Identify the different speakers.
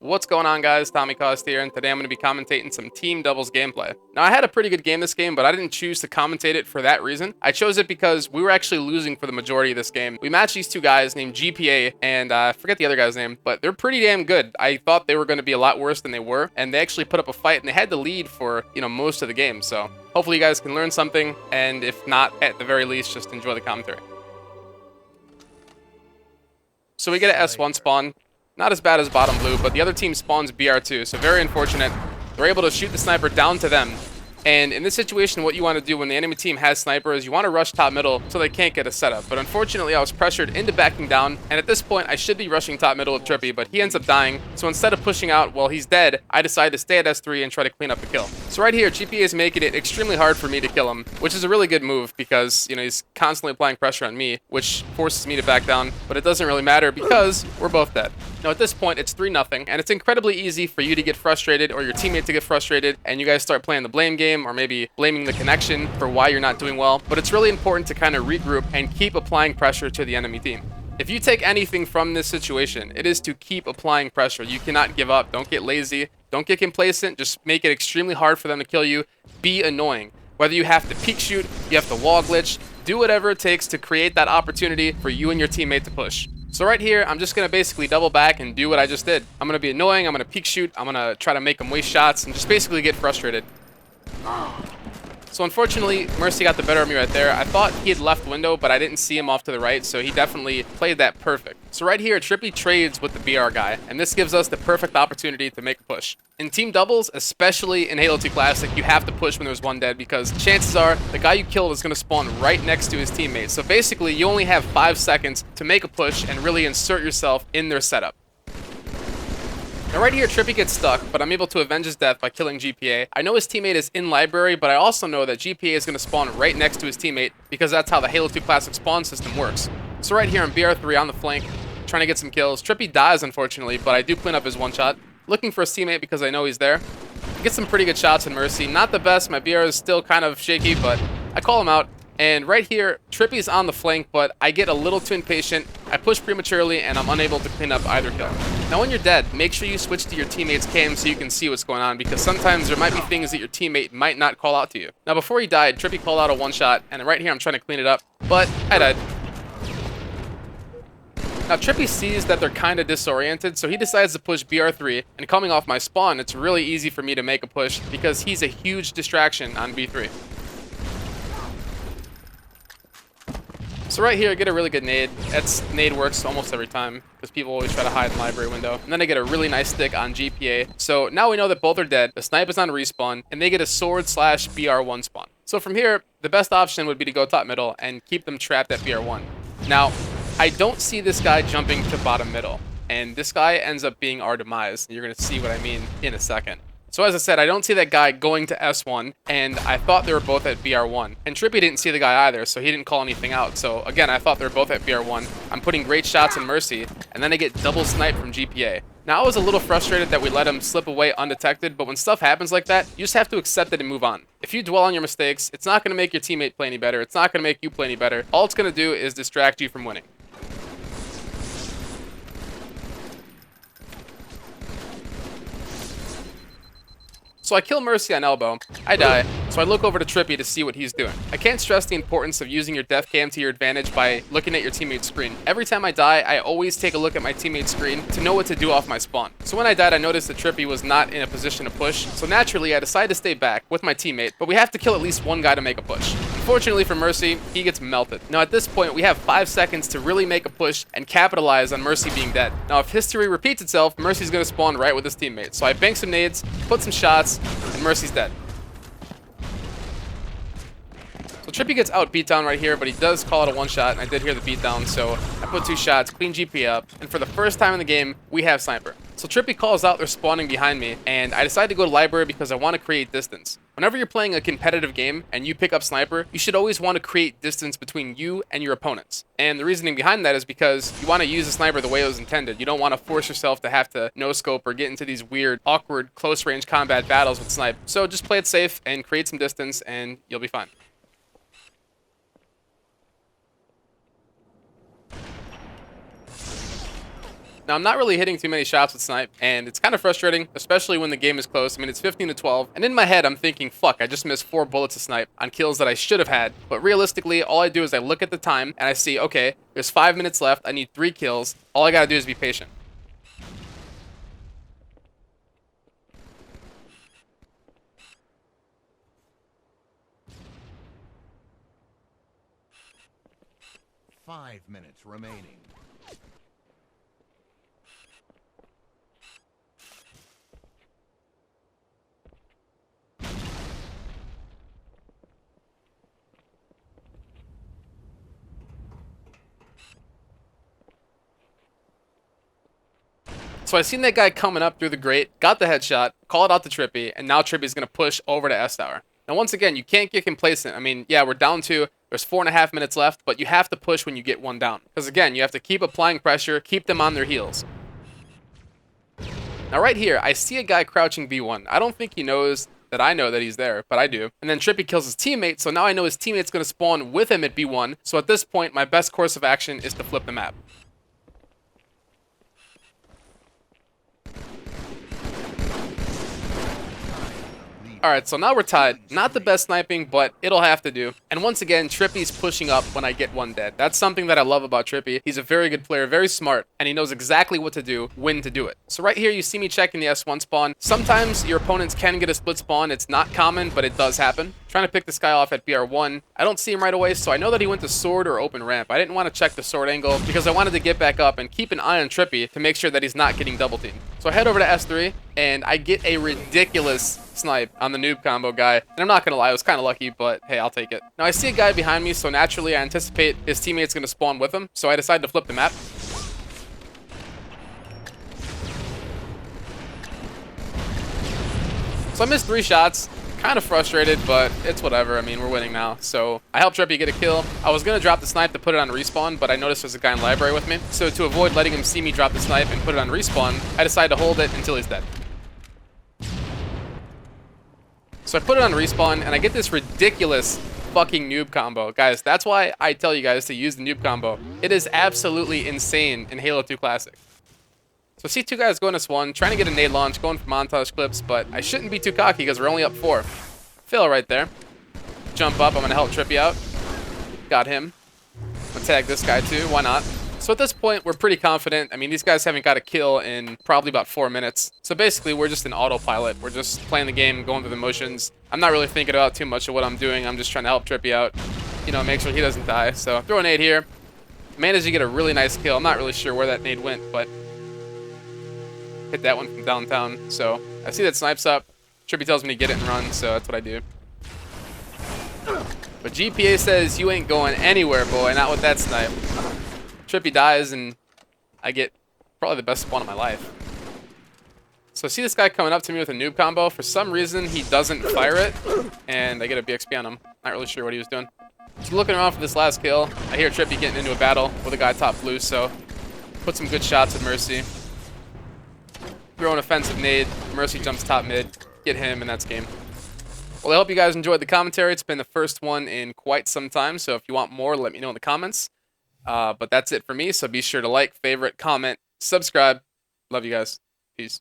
Speaker 1: What's going on, guys? Tommy Cost here, and today I'm going to be commentating some team doubles gameplay. Now, I had a pretty good game this game, but I didn't choose to commentate it for that reason. I chose it because we were actually losing for the majority of this game. We matched these two guys named GPA, and I forget the other guy's name, but they're pretty damn good. I thought they were going to be a lot worse than they were, and they actually put up a fight, and they had the lead for, most of the game. So hopefully you guys can learn something, and if not, at the very least, just enjoy the commentary. So we get an S1 spawn. Not as bad as bottom blue, but the other team spawns BR2, so very unfortunate. They're able to shoot the sniper down to them. And in this situation, what you want to do when the enemy team has sniper is you want to rush top middle so they can't get a setup. But unfortunately, I was pressured into backing down, and at this point, I should be rushing top middle with TriPPPeY, but he ends up dying. So instead of pushing out while he's dead, I decide to stay at S3 and try to clean up the kill. So right here, GPA is making it extremely hard for me to kill him, which is a really good move because, he's constantly applying pressure on me, which forces me to back down. But it doesn't really matter because we're both dead. Now at this point, it's 3-0, and it's incredibly easy for you to get frustrated or your teammate to get frustrated, and you guys start playing the blame game or maybe blaming the connection for why you're not doing well. But it's really important to kind of regroup and keep applying pressure to the enemy team. If you take anything from this situation, it is to keep applying pressure. You cannot give up. Don't get lazy. Don't get complacent. Just make it extremely hard for them to kill you. Be annoying. Whether you have to peek shoot, you have to wall glitch, do whatever it takes to create that opportunity for you and your teammate to push. So right here, I'm just going to basically double back and do what I just did. I'm going to be annoying, I'm going to peek shoot, I'm going to try to make them waste shots, and just basically get frustrated. So unfortunately, Mercy got the better of me right there. I thought he had left window, but I didn't see him off to the right, so he definitely played that perfect. So right here, TriPPPeY trades with the BR guy, and this gives us the perfect opportunity to make a push. In team doubles, especially in Halo 2 Classic, you have to push when there's one dead because chances are the guy you killed is going to spawn right next to his teammate. So basically, you only have 5 seconds to make a push and really insert yourself in their setup. Now right here, TriPPPeY gets stuck, but I'm able to avenge his death by killing GPA. I know his teammate is in library, but I also know that GPA is going to spawn right next to his teammate because that's how the Halo 2 Classic spawn system works. So right here, I'm BR3 on the flank, trying to get some kills. TriPPPeY dies, unfortunately, but I do clean up his one shot. Looking for his teammate because I know he's there. He gets some pretty good shots in Mercy. Not the best. My BR is still kind of shaky, but I call him out. And right here, TriPPPeY's on the flank, but I get a little too impatient. I push prematurely, and I'm unable to clean up either kill. Now, when you're dead, make sure you switch to your teammate's cam so you can see what's going on, because sometimes there might be things that your teammate might not call out to you. Now, before he died, TriPPPeY called out a one-shot, and right here, I'm trying to clean it up, but I died. Now, TriPPPeY sees that they're kind of disoriented, so he decides to push BR3, and coming off my spawn, it's really easy for me to make a push because he's a huge distraction on B3. So right here, I get a really good nade. Nade works almost every time because people always try to hide in the library window. And then I get a really nice stick on GPA. So now we know that both are dead. The snipe is on respawn, and they get a sword/BR1 spawn. So from here, the best option would be to go top middle and keep them trapped at BR1. Now, I don't see this guy jumping to bottom middle, and this guy ends up being our demise. You're going to see what I mean in a second. So as I said, I don't see that guy going to S1, and I thought they were both at BR1. And TriPPPeY didn't see the guy either, so he didn't call anything out. So again, I thought they were both at BR1. I'm putting great shots in Mercy, and then I get double sniped from GPA. Now, I was a little frustrated that we let him slip away undetected, but when stuff happens like that, you just have to accept it and move on. If you dwell on your mistakes, it's not going to make your teammate play any better. It's not going to make you play any better. All it's going to do is distract you from winning. So I kill Mercy on elbow, I die, so I look over to TriPPPeY to see what he's doing. I can't stress the importance of using your death cam to your advantage by looking at your teammate's screen. Every time I die, I always take a look at my teammate's screen to know what to do off my spawn. So when I died, I noticed that TriPPPeY was not in a position to push, so naturally I decided to stay back with my teammate, but we have to kill at least one guy to make a push. Unfortunately for Mercy, he gets melted. Now at this point, we have 5 seconds to really make a push and capitalize on Mercy being dead. Now if history repeats itself, Mercy's going to spawn right with his teammate. So I bank some nades, put some shots, and Mercy's dead. So TriPPPeY gets out beatdown right here, but he does call it a one-shot, and I did hear the beatdown, so I put 2 shots, clean GP up, and for the first time in the game, we have sniper. So TriPPPeY calls out they're spawning behind me, and I decided to go to library because I want to create distance. Whenever you're playing a competitive game and you pick up sniper, you should always want to create distance between you and your opponents. And the reasoning behind that is because you want to use the sniper the way it was intended. You don't want to force yourself to have to no-scope or get into these weird, awkward, close-range combat battles with snipe. So just play it safe and create some distance, and you'll be fine. Now, I'm not really hitting too many shots with snipe, and it's kind of frustrating, especially when the game is close. I mean, it's 15 to 12, and in my head, I'm thinking, fuck, I just missed 4 bullets of snipe on kills that I should have had. But realistically, all I do is I look at the time, and I see, okay, there's 5 minutes left, I need 3 kills. All I gotta do is be patient.
Speaker 2: Five minutes remaining.
Speaker 1: So I seen that guy coming up through the grate, got the headshot, called out to TriPPPeY, and now TriPPPeY's going to push over to S Tower. Now, once again, you can't get complacent. I mean, yeah, we're down 2. There's 4.5 minutes left, but you have to push when you get 1 down. Because again, you have to keep applying pressure, keep them on their heels. Now, right here, I see a guy crouching B1. I don't think he knows that I know that he's there, but I do. And then TriPPPeY kills his teammate, so now I know his teammate's going to spawn with him at B1. So at this point, my best course of action is to flip the map. Alright, so now we're tied. Not the best sniping, but it'll have to do. And once again, TriPPPeY's pushing up when I get 1 dead. That's something that I love about TriPPPeY. He's a very good player, very smart, and he knows exactly what to do, when to do it. So right here, you see me checking the S1 spawn. Sometimes your opponents can get a split spawn. It's not common, but it does happen. Trying to pick this guy off at BR1. I don't see him right away, so I know that he went to sword or open ramp. I didn't want to check the sword angle because I wanted to get back up and keep an eye on TriPPPeY to make sure that he's not getting double teamed. So I head over to S3, and I get a ridiculous snipe on the noob combo guy. And I'm not going to lie, I was kind of lucky, but hey, I'll take it. Now, I see a guy behind me, so naturally I anticipate his teammate's going to spawn with him. So I decide to flip the map. So I missed 3 shots. Kind of frustrated, but it's whatever. I mean, we're winning now. So I helped TriPPPeY get a kill. I was going to drop the snipe to put it on respawn, but I noticed there's a guy in library with me. So to avoid letting him see me drop the snipe and put it on respawn, I decided to hold it until he's dead. So I put it on respawn, and I get this ridiculous fucking noob combo. Guys, that's why I tell you guys to use the noob combo. It is absolutely insane in Halo 2 Classic. So I see 2 guys going S1, trying to get a nade launch, going for montage clips, but I shouldn't be too cocky because we're only up 4. Fail right there. Jump up, I'm going to help TriPPPeY out. Got him. I'm going to tag this guy too, why not? So at this point, we're pretty confident. I mean, these guys haven't got a kill in probably about 4 minutes. So basically, we're just an autopilot. We're just playing the game, going through the motions. I'm not really thinking about too much of what I'm doing. I'm just trying to help TriPPPeY out, you know, make sure he doesn't die. So throw a nade here. Managed to get a really nice kill. I'm not really sure where that nade went, but hit that one from downtown. So I see that snipes up. TriPPPeY tells me to get it and run, so that's what I do. But GPA says you ain't going anywhere, boy, not with that snipe. TriPPPeY dies, and I get probably the best spawn of my life. So I see this guy coming up to me with a noob combo. For some reason, he doesn't fire it, and I get a BXP on him. Not really sure what he was doing. Just looking around for this last kill. I hear TriPPPeY getting into a battle with a guy top blue, so put some good shots with Mercy. Throw an offensive nade. Mercy jumps top mid. Get him, and that's game. Well, I hope you guys enjoyed the commentary. It's been the first one in quite some time, so if you want more, let me know in the comments. But that's it for me, so be sure to like, favorite, comment, subscribe. Love you guys. Peace.